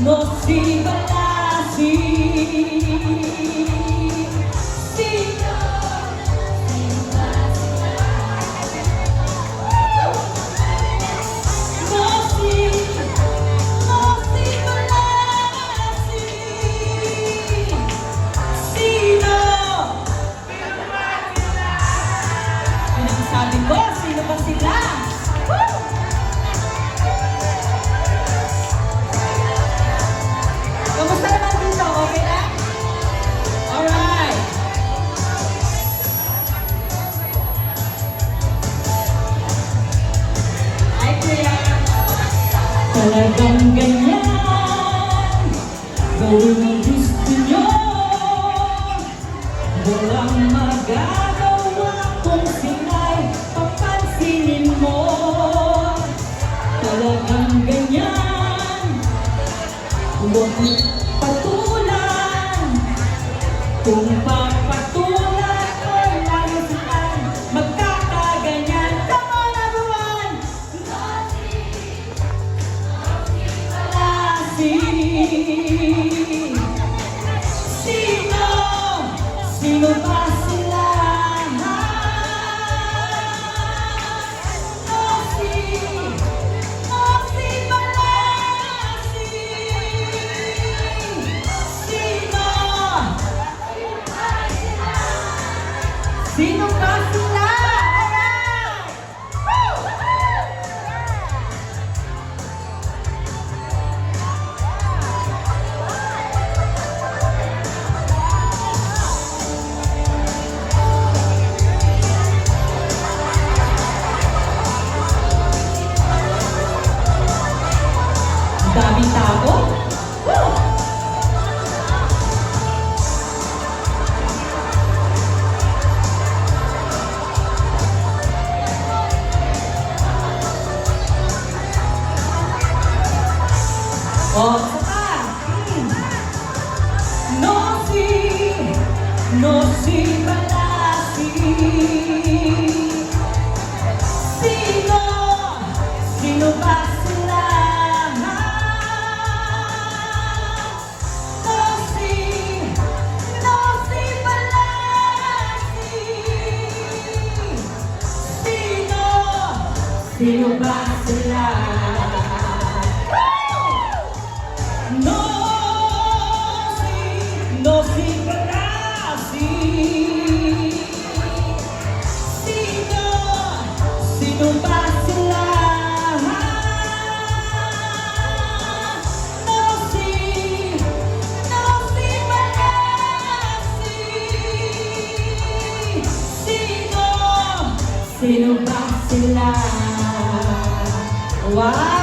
no si Balasi. Sino? No si Balasi. Sino? Yun ang sabi ko, sino ba sila? Woo! Kamusta naman dito? Okay na? Alright. Ay, kuya. Talagang ganyan. Gawin ang gusto nyo. Walang magagawa kung sila'y papansinin mo. Talagang ganyan. Huwag patulan. Kung papatulan o lalasitan, magkakaganyan. Come on everyone! Balasi. Sino? Sino ba sila? No si Balasi. Sino? Sino ba sila? Alright! Woo! Daming tao? Woo! Oh, saka. No si Balasi. Sino ba sila? No si Balasi. Sino ba sila? No si Balasi. Sino ba sila? No si Balasi. Sino ba sila? Wow!